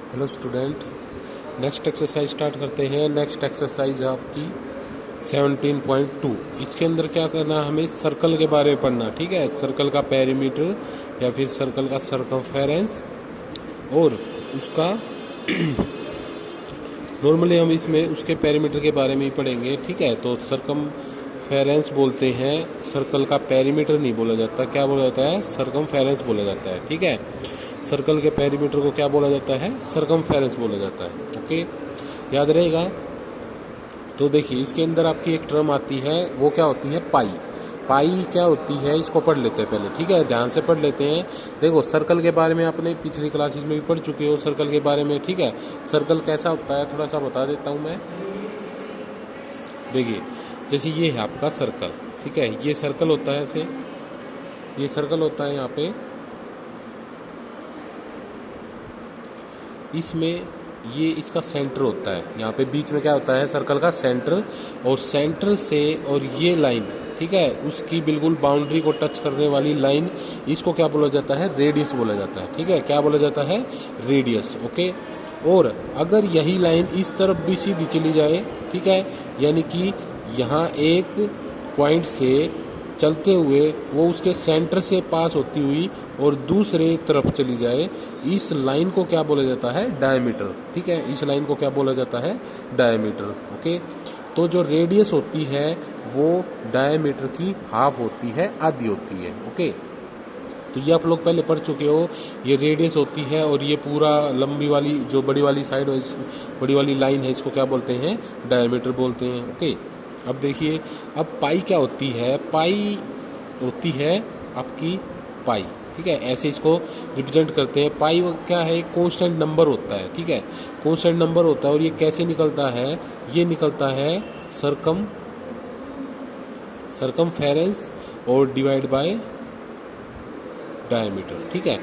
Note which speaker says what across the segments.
Speaker 1: Hello student, next exercise start करते हैं। Next exercise है आपकी 17.2। इसके अंदर क्या करना है, हमें सर्कल के बारे में पढ़ना। ठीक है, सर्कल का पेरीमीटर या फिर सर्कल का सरकमफेरेंस और उसका नॉर्मली हम इसमें उसके पेरीमीटर के बारे में ही पढ़ेंगे। ठीक है, तो सरकमफेरेंस बोलते हैं, सर्कल का पेरीमीटर नहीं बोला जाता। क्या बोला जाता है? सरकमफेरेंस बोला जाता है। ठीक है, सर्कल के पेरीमीटर को क्या बोला जाता है? सरकमफेरेंस बोला जाता है। ओके, याद रहेगा। तो देखिए, इसके अंदर आपकी एक टर्म आती है, वो क्या होती है? पाई। पाई क्या होती है, इसको पढ़ लेते हैं पहले। ठीक है, ध्यान से पढ़ लेते हैं। देखो, सर्कल के बारे में आपने पिछली क्लासेस में भी पढ़ चुके हो सर्कल के बारे में। ठीक है, सर्कल कैसा होता है थोड़ा सा बता देता हूँ मैं। देखिए, जैसे ये है आपका सर्कल। ठीक है, ये सर्कल होता है ऐसे, ये सर्कल होता है यहाँ पे। इसमें ये इसका सेंटर होता है, यहाँ पे बीच में क्या होता है? सर्कल का सेंटर। और सेंटर से और ये लाइन, ठीक है, उसकी बिल्कुल बाउंड्री को टच करने वाली लाइन, इसको क्या बोला जाता है? रेडियस बोला जाता है। ठीक है, क्या बोला जाता है? रेडियस। ओके, और अगर यही लाइन इस तरफ भी सीधी चली जाए, ठीक है, यानी कि यहाँ एक पॉइंट से चलते हुए वो उसके सेंटर से पास होती हुई और दूसरे तरफ चली जाए, इस लाइन को क्या बोला जाता है? डायमीटर। ठीक है, इस लाइन को क्या बोला जाता है? डायमीटर। ओके, तो जो रेडियस होती है वो डायमीटर की हाफ होती है, आधी होती है। ओके, तो ये आप लोग पहले पढ़ चुके हो। ये रेडियस होती है और ये पूरा लंबी वाली जो बड़ी वाली साइड है, बड़ी वाली लाइन है, इसको क्या बोलते हैं? डायमीटर बोलते हैं। ओके, अब देखिए, अब पाई क्या होती है? पाई होती है आपकी पाई। ठीक है, ऐसे इसको रिप्रेजेंट करते हैं। पाई क्या है? कांस्टेंट नंबर होता है। ठीक है, कांस्टेंट नंबर होता है। और ये कैसे निकलता है? ये निकलता है सरकमफेरेंस और डिवाइड बाय डायमीटर। ठीक है,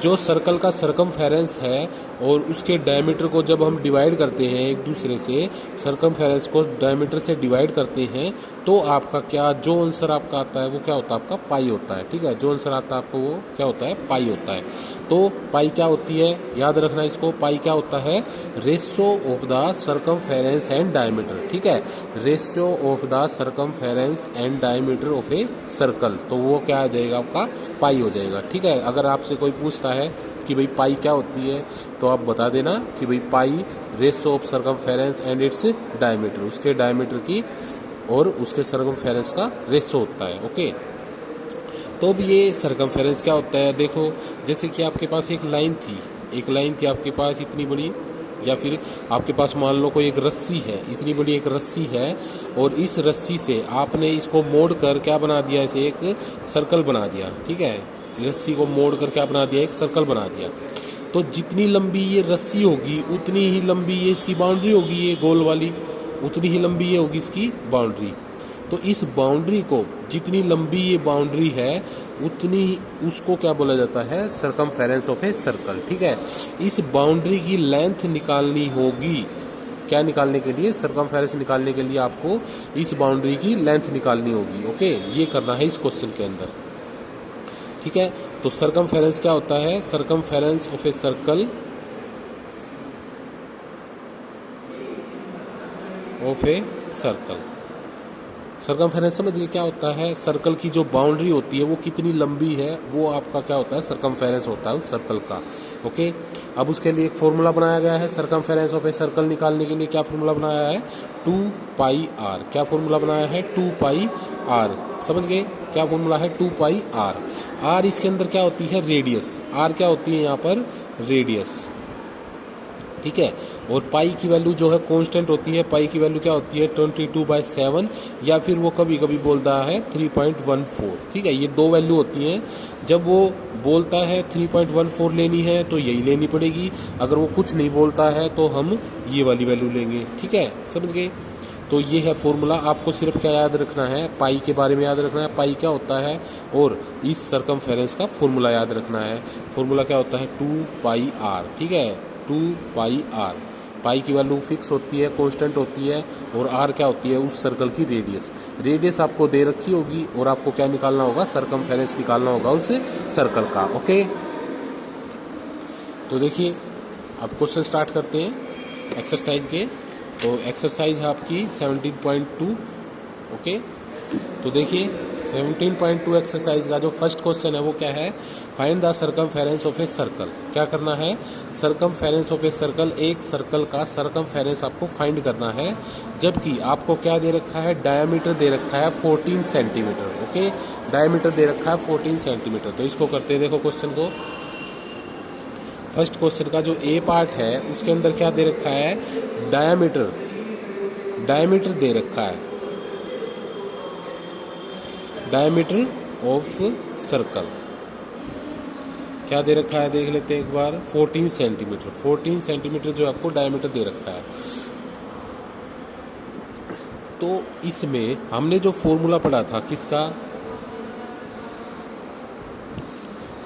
Speaker 1: जो सर्कल का सरकमफेरेंस है और उसके डायमीटर को जब हम डिवाइड करते हैं एक दूसरे से, सरकमफेरेंस को डायमीटर से डिवाइड करते हैं, तो आपका क्या, जो आंसर आपका आता है वो क्या होता है? आपका पाई होता है। ठीक है, जो आंसर आता है आपको वो क्या होता है? पाई होता है। तो पाई क्या होती है, याद रखना इसको। पाई क्या होता है? Ratio of the circumference and diameter. ठीक है, ratio of the circumference and diameter of a circle, तो वो क्या आ जाएगा? आपका पाई हो जाएगा। ठीक है, अगर आपसे कोई पूछता है कि भाई पाई क्या होती है, तो आप बता देना कि भाई pi ratio of circumference and its diameter, उसके डायमीटर की और उसके सरकमफेरेंस का रेशियो होता है। ओके, तो अब ये सरकमफेरेंस क्या होता है? देखो, जैसे कि आपके पास एक लाइन थी आपके पास इतनी बड़ी, या फिर आपके पास मान लो कोई एक रस्सी है, इतनी बड़ी एक रस्सी है, और इस रस्सी से आपने इसको मोड़ कर क्या बना दिया? इसे एक सर्कल बना दिया। ठीक है, रस्सी को मोड़ कर क्या बना दिया? एक सर्कल बना दिया। तो जितनी लंबी ये रस्सी होगी उतनी ही लंबी ये इसकी बाउंड्री होगी, ये गोल वाली, उतनी ही लंबी ये होगी इसकी बाउंड्री। तो इस बाउंड्री को, जितनी लंबी ये बाउंड्री है उतनी उसको क्या बोला जाता है? Circumference of a circle. ठीक है, इस बाउंड्री की लेंथ निकालनी होगी। क्या निकालने के लिए? सरकमफेरेंस निकालने के लिए आपको इस बाउंड्री की लेंथ निकालनी होगी। ओके, ये करना है इस क्वेश्चन के अंदर। ठीक है, तो सरकमफेरेंस क्या होता है? Circumference of a circle circumference समझ गए क्या होता है? सर्कल की जो बाउंड्री होती है वो कितनी लंबी है, वो आपका क्या होता है? सरकमफेरेंस होता है उस सर्कल का। ओके, अब उसके लिए एक फॉर्मूला बनाया गया है सरकमफेरेंस ऑफ ए सर्कल निकालने के लिए। क्या फॉर्मूला बनाया है? 2 पाई आर। क्या फॉर्मूला बनाया है? 2 पाई आर। समझ गए क्या फॉर्मूला है? 2 पाई आर। आर इसके अंदर क्या होती है? रेडियस। आर क्या होती है यहाँ पर? रेडियस। ठीक है, और पाई की वैल्यू जो है कांस्टेंट होती है। पाई की वैल्यू क्या होती है? 22/7, या फिर वो कभी कभी बोलता है 3.14। ठीक है, ये दो वैल्यू होती हैं। जब वो बोलता है 3.14 लेनी है तो यही लेनी पड़ेगी, अगर वो कुछ नहीं बोलता है तो हम ये वाली वैल्यू लेंगे। ठीक है, समझ गए? तो ये है फॉर्मूला। आपको सिर्फ क्या याद रखना है? पाई के बारे में याद रखना है, पाई क्या होता है, और इस सरकमफेरेंस का फॉर्मूला याद रखना है। फॉर्मूला क्या होता है? 2 पाई आर। ठीक है, 2 पाई आर। पाई की वैल्यू फिक्स होती है, कांस्टेंट होती है, और आर क्या होती है? उस सर्कल की रेडियस। रेडियस आपको दे रखी होगी और आपको क्या निकालना होगा? सरकमफेरेंस निकालना होगा उस सर्कल का। ओके, तो देखिए, अब क्वेश्चन स्टार्ट करते हैं एक्सरसाइज के। तो एक्सरसाइज है आपकी 17.2। ओके, तो देखिए 17.2 एक्सरसाइज का जो फर्स्ट क्वेश्चन है वो क्या है, find the circumference of a circle. क्या करना है, सर्कमफेरेंस ऑफ ए सर्कल, एक सर्कल का सर्कमफेरेंस आपको फाइंड करना है, जबकि आपको क्या दे रखा है, डायमीटर दे रखा है 14 सेंटीमीटर। ओके, डायमीटर दे रखा है 14 सेंटीमीटर। तो इसको करते हैं, देखो क्वेश्चन को। फर्स्ट क्वेश्चन का जो ए पार्ट है उसके अंदर क्या दे रखा है, डायमीटर, डायमीटर दे रखा है, डायमीटर ऑफ सर्कल क्या दे रखा है, देख लेते हैं एक बार। 14 सेंटीमीटर, 14 सेंटीमीटर जो आपको डायमीटर दे रखा है। तो इसमें हमने जो फॉर्मूला पढ़ा था किसका,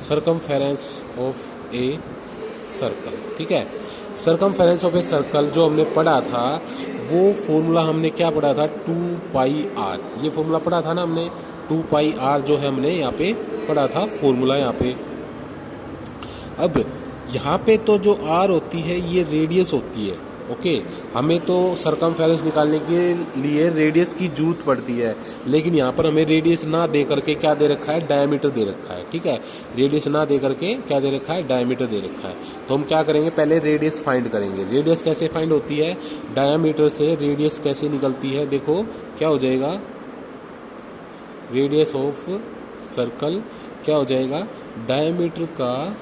Speaker 1: सर्कमफेरेंस ऑफ ए सर्कल। ठीक है, सर्कमफेरेंस ऑफ ए सर्कल जो हमने पढ़ा था वो फॉर्मूला हमने क्या पढ़ा था, 2πr। ये फॉर्मूला पढ़ा था ना हमने, 2πr जो है हमने यहाँ पे पढ़ा था फॉर्मूला यहाँ पे। अब यहाँ पे तो जो r होती है ये रेडियस होती है। ओके, हमें तो सर्कमफेरेंस निकालने के लिए रेडियस की जरूरत पड़ती है, लेकिन यहाँ पर हमें रेडियस ना दे करके क्या दे रखा है, डायमीटर दे रखा है। ठीक है, रेडियस ना दे करके क्या दे रखा है, डायमीटर दे रखा है। तो हम क्या करेंगे, पहले रेडियस फाइंड करेंगे। रेडियस कैसे फाइंड होती है, डायमीटर से रेडियस कैसे निकलती है, देखो क्या हो जाएगा, रेडियस ऑफ सर्कल क्या हो जाएगा, डायमीटर का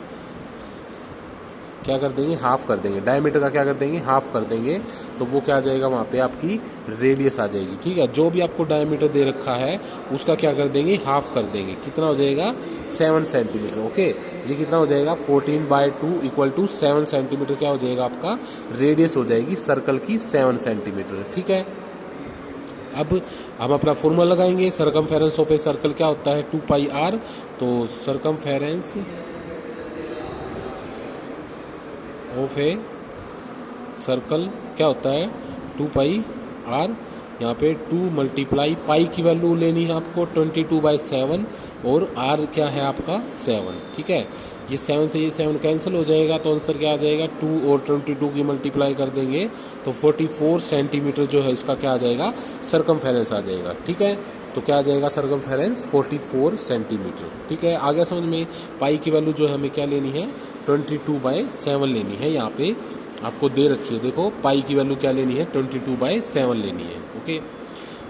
Speaker 1: क्या कर देंगे, हाफ कर देंगे। डायमीटर का क्या कर देंगे, हाफ कर देंगे। तो वो क्या आ जाएगा, वहाँ पे आपकी रेडियस आ जाएगी। ठीक है, जो भी आपको डायमीटर दे रखा है उसका क्या कर देंगे, हाफ कर देंगे। कितना हो जाएगा, 7 सेंटीमीटर। ओके, ये कितना हो जाएगा, 14/2 इक्वल टू 7 सेंटीमीटर क्या हो जाएगा, आपका रेडियस हो जाएगी सर्कल की 7 सेंटीमीटर। ठीक है, अब हम अपना फॉर्मूला लगाएंगे। सर्कमफेरेंस ऑफ ए सर्कल क्या होता है, 2πr। तो सर्कमफेरेंस ऑफ ए सर्कल क्या होता है, 2πr। यहाँ पे 2 मल्टीप्लाई पाई की वैल्यू लेनी है आपको 22/7 और r क्या है आपका 7। ठीक है, ये 7 से ये 7 कैंसिल हो जाएगा, तो आंसर क्या आ जाएगा, 2 और 22 की मल्टीप्लाई कर देंगे तो 44 सेंटीमीटर जो है इसका क्या आ जाएगा, सर्कमफेरेंस आ जाएगा। ठीक है, तो क्या आ जाएगा, सर्कमफेरेंस 44 सेंटीमीटर। ठीक है, आगे समझ में। पाई की वैल्यू जो है हमें क्या लेनी है, 22/7 लेनी है। यहाँ पे आपको दे रखी है, देखो पाई की वैल्यू क्या लेनी है, 22/7 लेनी है। ओके,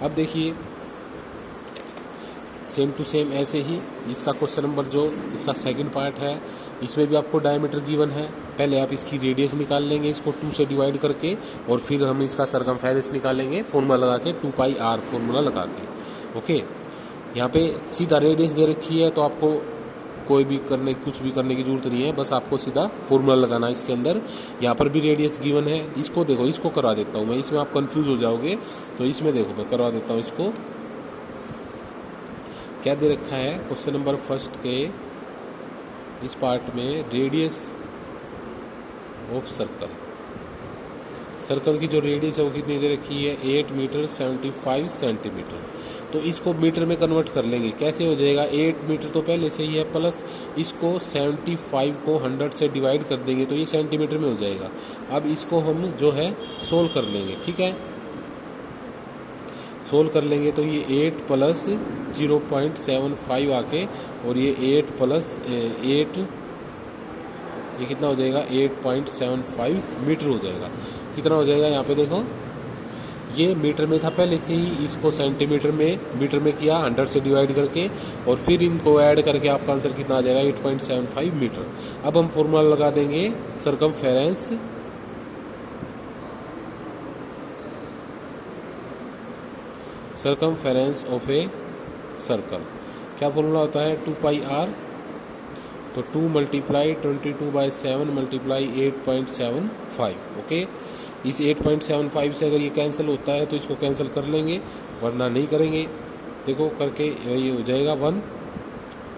Speaker 1: अब देखिए सेम टू सेम ऐसे ही इसका क्वेश्चन नंबर जो इसका सेकंड पार्ट है, इसमें भी आपको डायमीटर गिवन है। पहले आप इसकी रेडियस निकाल लेंगे इसको 2 से डिवाइड करके, और फिर हम इसका सर्कमफेरेंस निकालेंगे फॉर्मूला लगा के, 2πr फॉर्मूला लगा के। ओके, यहाँ पे सीधा रेडियस दे रखी है, तो आपको कोई भी कुछ भी करने की जरूरत नहीं है, बस आपको सीधा फॉर्मूला लगाना है इसके अंदर। यहाँ पर भी रेडियस गिवन है, इसको देखो, इसको करवा देता हूँ मैं, इसमें आप कंफ्यूज हो जाओगे, तो इसमें देखो मैं करवा देता हूँ इसको। क्या दे रखा है क्वेश्चन नंबर फर्स्ट के इस पार्ट में, रेडियस ऑफ सर्कल, सर्कल की जो रेडियस है वो कितनी दे रखी है, 8 मीटर 75 सेंटीमीटर। तो इसको मीटर में कन्वर्ट कर लेंगे, कैसे हो जाएगा, 8 मीटर तो पहले से ही है, प्लस इसको 75 को 100 से डिवाइड कर देंगे तो ये सेंटीमीटर में हो जाएगा। अब इसको हम जो है सोल्व कर लेंगे। ठीक है, सोल्व कर लेंगे तो ये 8 प्लस 0.75 आके, और ये 8 प्लस 8 ये कितना हो जाएगा, 8.75 मीटर हो जाएगा। कितना हो जाएगा, यहाँ पे देखो ये मीटर में था पहले से ही, इसको सेंटीमीटर में मीटर में किया 100 से डिवाइड करके, और फिर इनको ऐड करके आपका आंसर कितना आ जाएगा, 8.75 मीटर। अब हम फॉर्मूला लगा देंगे सर्कमफेरेंस ऑफ ए सर्कल। क्या फॉर्मूला होता है, 2πr। तो 2 मल्टीप्लाई 22/7 मल्टीप्लाई 8.75। ओके, इस 8.75 से अगर ये कैंसिल होता है तो इसको कैंसिल कर लेंगे, वरना नहीं करेंगे। देखो करके ये हो जाएगा 1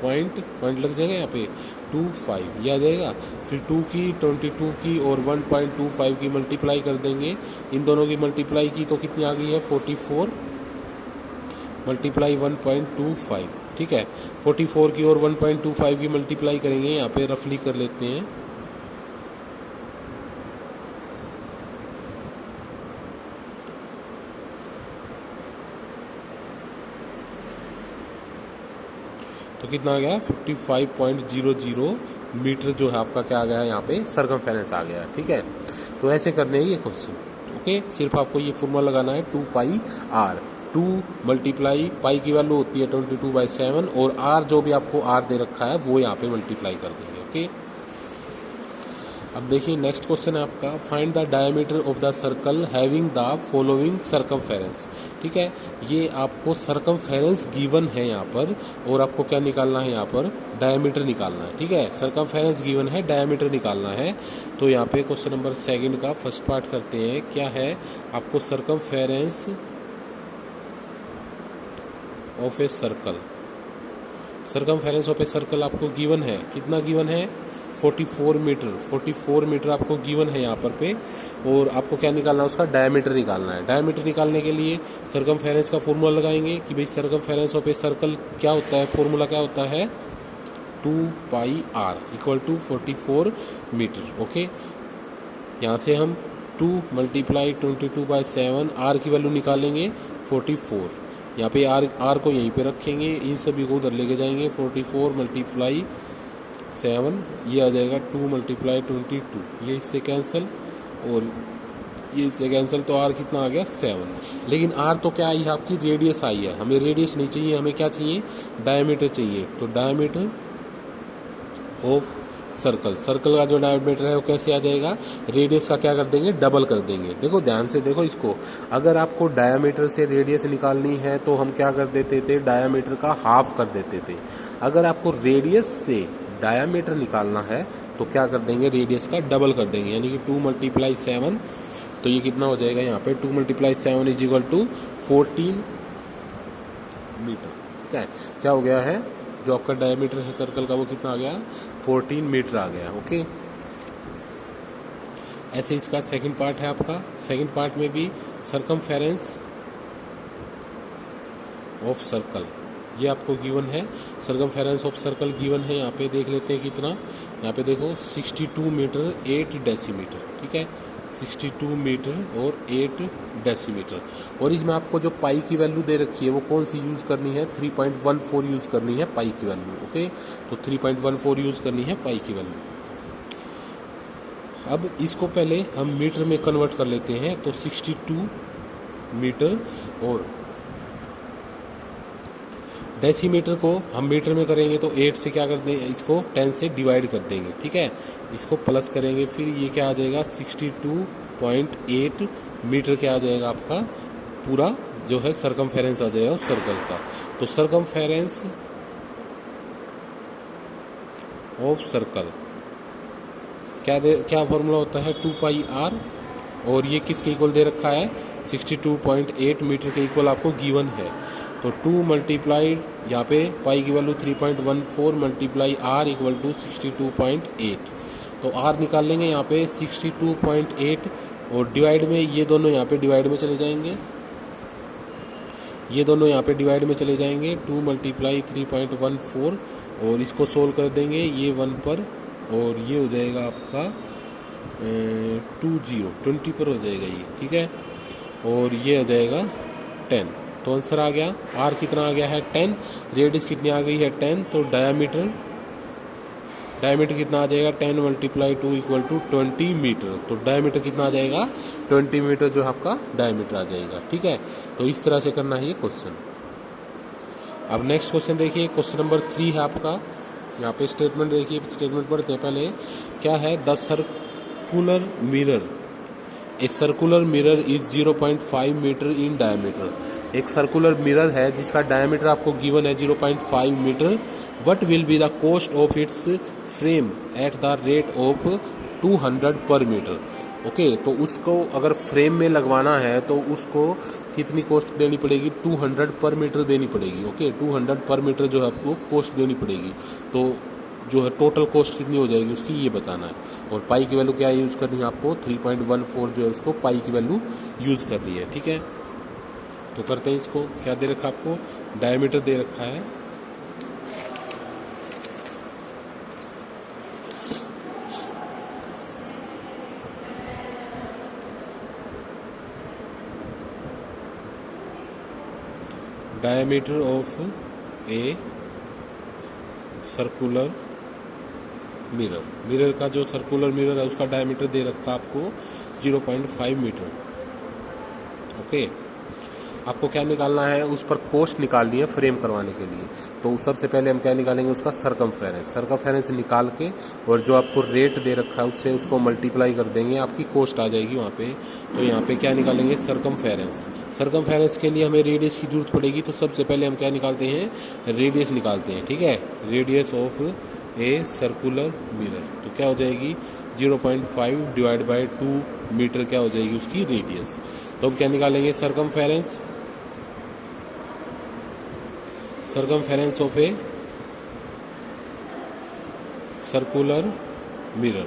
Speaker 1: पॉइंट लग जाएगा यहाँ पे 25 ये आ जाएगा। फिर 2 की 22 की और 1.25 की मल्टीप्लाई कर देंगे, इन दोनों की मल्टीप्लाई की तो कितनी आ गई है, 44 मल्टीप्लाई 1.25। ठीक है, 44 की और 1.25 की मल्टीप्लाई करेंगे, यहाँ पे रफली कर लेते हैं तो कितना आ गया 55.00 मीटर जो है आपका क्या आ गया है यहाँ पे सर्कमफेरेंस आ गया है। ठीक है, तो ऐसे करने हैं ये क्वेश्चन। ओके, सिर्फ आपको ये फॉर्मूला लगाना है 2πr। 2 मल्टीप्लाई पाई की वैल्यू होती है 22/7 और r जो भी आपको r दे रखा है वो यहाँ पे मल्टीप्लाई कर देंगे। ओके, अब देखिए नेक्स्ट क्वेश्चन है आपका, find the diameter of the circle having the following circumference. ठीक है, ये आपको सर्कमफेरेंस गिवन है यहाँ पर और आपको क्या निकालना है यहाँ पर, डायमीटर निकालना है। ठीक है, सर्कमफेरेंस गिवन है, डायमीटर निकालना है। तो यहाँ पे क्वेश्चन नंबर 2 का फर्स्ट पार्ट करते हैं। क्या है, आपको circumference of a circle, circumference of a circle आपको गिवन है, कितना गिवन है 44 मीटर। 44 मीटर आपको गिवन है यहाँ पे और आपको क्या निकालना है, उसका डायमीटर निकालना है। डायमीटर निकालने के लिए सर्कमफेरेंस का फॉर्मूला लगाएंगे कि भाई सर्कमफेरेंस ऑफ ए सर्कल क्या होता है, फॉर्मूला क्या होता है 2πr equal to 44 metre. Okay, यहाँ से हम 2 मल्टीप्लाई 22/7 r की वैल्यू निकालेंगे 44। यहाँ पे r को यहीं पे रखेंगे, इन सभी को उधर लेके जाएंगे। 44 मल्टीप्लाई 7 ये आ जाएगा 2 मल्टीप्लाई 22, ये इससे कैंसिल और ये इससे कैंसिल, तो r कितना आ गया 7। लेकिन r तो क्या आई है आपकी, रेडियस आई है, हमें रेडियस नहीं चाहिए, हमें क्या चाहिए, डायमीटर चाहिए। तो डायमीटर ऑफ सर्कल, सर्कल का जो डायमीटर है वो कैसे आ जाएगा, रेडियस का क्या कर देंगे, डबल कर देंगे। देखो ध्यान से देखो इसको, अगर आपको डायमीटर से रेडियस निकालनी है तो हम क्या कर देते थे, डायमीटर का हाफ कर देते थे। अगर आपको रेडियस से डायमीटर निकालना है तो क्या कर देंगे, रेडियस का डबल कर देंगे, यानी कि 2 मल्टीप्लाई 7। तो ये कितना हो जाएगा यहाँ पे 2 multiply 7 is equal to 14 metre. ठीक है, क्या हो गया है, जो आपका डायमीटर है सर्कल का वो कितना आ गया 14 मीटर आ गया। ओके, ऐसे इसका सेकंड पार्ट है आपका। सेकंड पार्ट में भी सर्कमफेरेंस ऑफ सर्कल ये आपको गिवन है, सर्कमफेरेंस ऑफ सर्कल गिवन है। यहाँ पे देख लेते हैं कितना, यहाँ पे देखो 62 मीटर 8 डेसीमीटर। ठीक है, 62 मीटर और 8 डेसीमीटर। और इसमें आपको जो पाई की वैल्यू दे रखी है वो कौन सी यूज़ करनी है, 3.14 यूज़ करनी है पाई की वैल्यू। ओके, तो 3.14 यूज़ करनी है पाई की वैल्यू। अब इसको पहले हम मीटर में कन्वर्ट कर लेते हैं। तो 62 मीटर और डेसीमीटर को हम मीटर में करेंगे तो 8 से क्या कर देंगे, इसको 10 से डिवाइड कर देंगे। ठीक है, इसको प्लस करेंगे, फिर ये क्या आ जाएगा 62.8 मीटर क्या आ जाएगा आपका, पूरा जो है सर्कमफेरेंस आ जाएगा उस सर्कल का। तो सर्कमफेरेंस ऑफ सर्कल क्या फॉर्मूला होता है 2πr और ये किसके इक्वल दे रखा है 62.8 मीटर के इक्वल आपको गिवन है। तो 2 मल्टीप्लाइड यहाँ पे पाई की value 3.14 multiply r equal to 62.8। तो r निकाल लेंगे यहाँ पे 62.8 और डिवाइड में ये दोनों यहाँ पे डिवाइड में चले जाएंगे, ये दोनों यहाँ पे डिवाइड में चले जाएंगे। 2 मल्टीप्लाई 3.14 और इसको सोल्व कर देंगे ये 1 पर और ये हो जाएगा आपका 20 पर हो जाएगा ये। ठीक है, और ये आ जाएगा 10। तो आंसर आ गया, r कितना आ गया है 10, रेडियस कितनी आ गई है 10, तो डायमीटर कितना आ जाएगा 10 मल्टीप्लाई 2 इक्वल टू 20 मीटर। तो डायमीटर कितना आ जाएगा 20 मीटर जो आपका डायमीटर आ जाएगा। ठीक है, तो इस तरह से करना है ये क्वेश्चन। अब नेक्स्ट क्वेश्चन देखिए, क्वेश्चन नंबर 3 है आपका। यहाँ पे स्टेटमेंट देखिए, स्टेटमेंट पढ़ते हैं पहले। क्या है, the circular mirror, a circular mirror is 0.5 metre in diameter. एक सर्कुलर मिरर है जिसका डायमीटर आपको गिवन है 0.5 metre. What will be the cost of its frame at the rate of 200 per metre. Okay, तो उसको अगर फ्रेम में लगवाना है तो उसको कितनी कॉस्ट देनी पड़ेगी, 200 पर मीटर देनी पड़ेगी। ओके, 200 पर मीटर जो है आपको कॉस्ट देनी पड़ेगी। तो जो है टोटल कॉस्ट कितनी हो जाएगी उसकी ये बताना है। और पाई की वैल्यू क्या यूज़ करनी है आपको, 3.14 जो है उसको पाई की वैल्यू यूज़ करनी है। ठीक है, तो करते हैं इसको। क्या दे रखा आपको, डायमीटर दे रखा है diameter of A circular mirror, mirror का जो सर्कुलर मिरर है उसका डायमीटर दे रखा आपको 0.5 मीटर। ओके, आपको क्या निकालना है, उस पर कॉस्ट निकालनी है फ्रेम करवाने के लिए। तो सबसे पहले हम क्या निकालेंगे, उसका सरकमफेरेंस। सरकमफेरेंस निकाल के और जो आपको रेट दे रखा है उससे उसको मल्टीप्लाई कर देंगे, आपकी कॉस्ट आ जाएगी वहाँ पे। तो यहाँ पे क्या निकालेंगे, सरकमफेरेंस। सरकमफेरेंस के लिए हमें रेडियस की जरूरत पड़ेगी, तो सबसे पहले हम क्या निकालते हैं, रेडियस निकालते हैं। ठीक है, radius of A circular mirror, तो क्या हो जाएगी 0.5 डिवाइड बाई 2 मीटर क्या हो जाएगी उसकी रेडियस। तो हम क्या निकालेंगे, circumference, circumference of A circular mirror.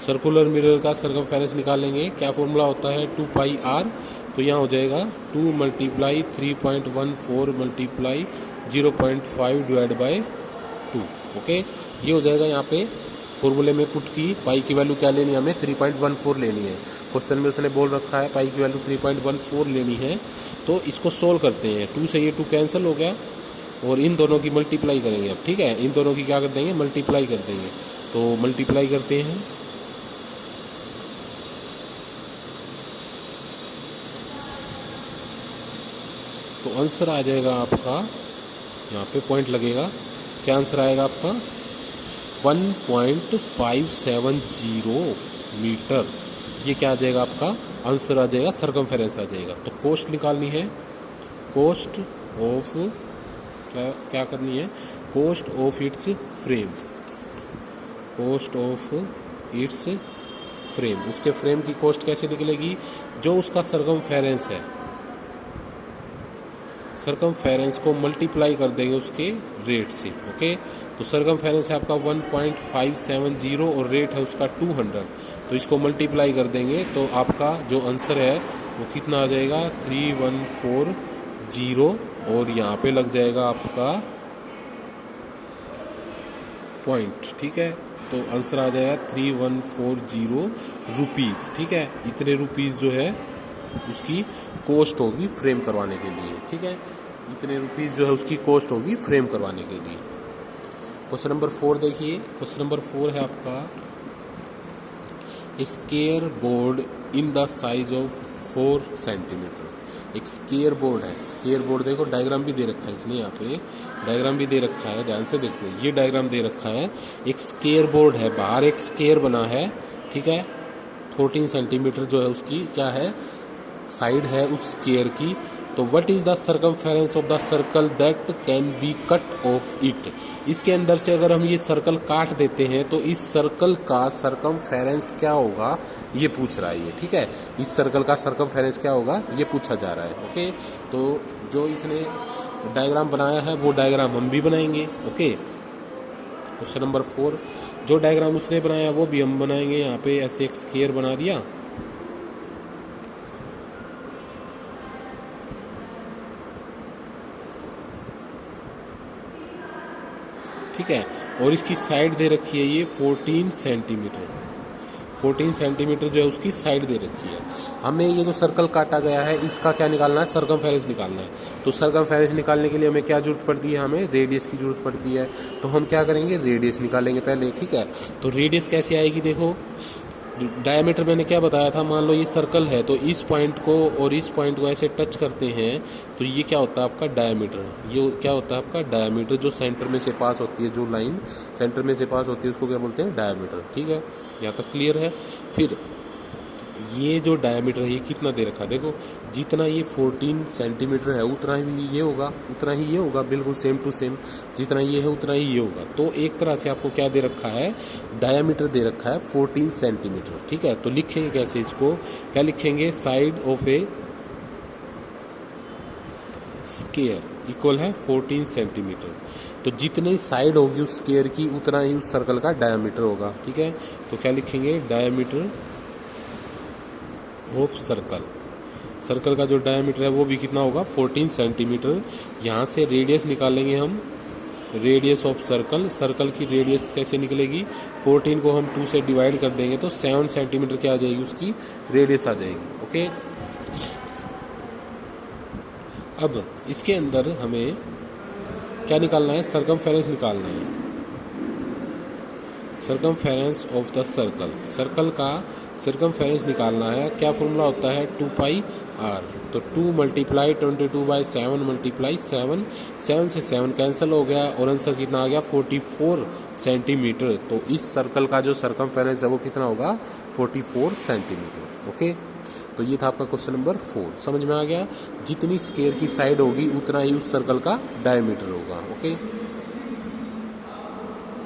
Speaker 1: Circular mirror का सरकमफेरेंस निकालेंगे, क्या फॉर्मूला होता है 2 पाई आर। तो यहाँ हो जाएगा 2 multiply 3.14 multiply 0.5 divide by 2। Okay, ये हो जाएगा। यहाँ पे फॉर्मूले में पुट की पाई की वैल्यू क्या लेनी है, हमें 3.14 लेनी है। क्वेश्चन में उसने बोल रखा है पाई की वैल्यू 3.14 लेनी है। तो इसको सोल्व करते हैं, 2 से ये 2 कैंसिल हो गया और इन दोनों की मल्टीप्लाई करेंगे अब। ठीक है, इन दोनों की क्या कर देंगे, मल्टीप्लाई कर देंगे। तो मल्टीप्लाई करते हैं, तो आंसर आ जाएगा आपका, यहाँ पे पॉइंट लगेगा, क्या आंसर आएगा आपका 1.570 मीटर। ये क्या आ जाएगा आपका आंसर, आ जाएगा सरकमफेरेंस आ जाएगा। तो कॉस्ट निकालनी है, कॉस्ट ऑफ क्या करनी है, cost of its frame, cost of its frame. उसके फ्रेम की कॉस्ट कैसे निकलेगी, जो उसका सरकमफेरेंस है, सरकमफेरेंस को मल्टीप्लाई कर देंगे उसके रेट से। ओके, तो सरकमफेरेंस है आपका 1.570 और रेट है उसका 200, तो इसको मल्टीप्लाई कर देंगे तो आपका जो आंसर है वो कितना आ जाएगा 3140 और यहाँ पे लग जाएगा आपका पॉइंट। ठीक है, तो आंसर आ जाएगा 3140 रुपीज़। ठीक है, इतने रुपीज़ जो है उसकी कॉस्ट होगी फ्रेम करवाने के लिए। ठीक है, इतने रुपीज़ जो है उसकी कॉस्ट होगी फ्रेम करवाने के लिए। क्वेश्चन नंबर 4 देखिए, क्वेश्चन नंबर 4 है आपका square board in the size of 4 centimetre. एक स्क्वायर बोर्ड है, स्क्वायर बोर्ड देखो डायग्राम भी दे रखा है इसने, यहाँ पे डायग्राम भी दे रखा है, ध्यान से देखो ये डायग्राम दे रखा है। एक स्क्वायर बोर्ड है, बाहर एक स्क्वायर बना है। ठीक है, 14 सेंटीमीटर जो है उसकी क्या है साइड है उस स्क्वायर की। तो what is the circumference of the circle that can be cut off it. इसके अंदर से अगर हम ये सर्कल काट देते हैं तो इस सर्कल का सरकमफेरेंस क्या होगा, ये पूछ रहा है ये। ठीक है, इस सर्कल का सरकमफेरेंस क्या होगा ये पूछा जा रहा है। ओके, तो जो इसने डायग्राम बनाया है वो डायग्राम हम भी बनाएंगे। ओके, क्वेश्चन नंबर 4 जो डायग्राम उसने बनाया वो भी हम बनाएंगे। यहाँ पे ऐसे एक स्क्वायर बना दिया, ठीक है, और इसकी साइड दे रखी है ये 14 सेंटीमीटर। 14 सेंटीमीटर जो है उसकी साइड दे रखी है। हमें ये जो सर्कल काटा गया है इसका क्या निकालना है, सरकमफेरेंस निकालना है। तो सरकमफेरेंस निकालने के लिए हमें क्या जरूरत पड़ती है, हमें रेडियस की जरूरत पड़ती है। तो हम क्या करेंगे, रेडियस निकालेंगे पहले। ठीक है, तो रेडियस कैसे आएगी, देखो डायमीटर मैंने क्या बताया था, मान लो ये सर्कल है तो इस पॉइंट को और इस पॉइंट को ऐसे टच करते हैं तो ये क्या होता है आपका डायमीटर। ये क्या होता है आपका डायमीटर, जो सेंटर में से पास होती है, जो लाइन सेंटर में से पास होती है उसको क्या बोलते हैं, डायमीटर। ठीक है, यहाँ तक क्लियर है। फिर ये जो डायमीटर है ये कितना दे रखा है, देखो जितना ये 14 सेंटीमीटर है उतना ही ये होगा, उतना ही ये होगा, बिल्कुल सेम टू सेम। जितना ये है उतना ही ये होगा। तो एक तरह से आपको क्या दे रखा है, डायमीटर दे रखा है 14 सेंटीमीटर। ठीक है, तो लिखेंगे कैसे इसको, क्या लिखेंगे, side of A square equal है 14 सेंटीमीटर। तो जितनी साइड होगी उस स्क्वायर की उतना ही उस सर्कल का डायमीटर होगा। ठीक है, तो क्या लिखेंगे, डायमीटर ऑफ सर्कल। सर्कल का जो डायमीटर है वो भी कितना होगा, 14 सेंटीमीटर। यहाँ से रेडियस निकालेंगे हम, रेडियस ऑफ सर्कल। सर्कल की रेडियस कैसे निकलेगी, 14 को हम 2 से डिवाइड कर देंगे तो 7 सेंटीमीटर क्या आ जाएगी, उसकी रेडियस आ जाएगी। ओके, अब इसके अंदर हमें क्या निकालना है, सरकमफेरेंस निकालना है। Circumference of the circle, circle का सर्कमफेरेंस निकालना है। क्या फॉर्मूला होता है 2πr। तो 2 मल्टीप्लाई 22/7 मल्टीप्लाई 7, 7 से 7 कैंसिल हो गया और आंसर कितना आ गया 44 सेंटीमीटर। तो इस सर्कल का जो सर्कमफेरेंस है वो कितना होगा 44 सेंटीमीटर। ओके, तो ये था आपका क्वेश्चन नंबर 4। समझ में आ गया, जितनी स्क्वायर की साइड होगी उतना ही उस सर्कल का डायमीटर होगा। ओके।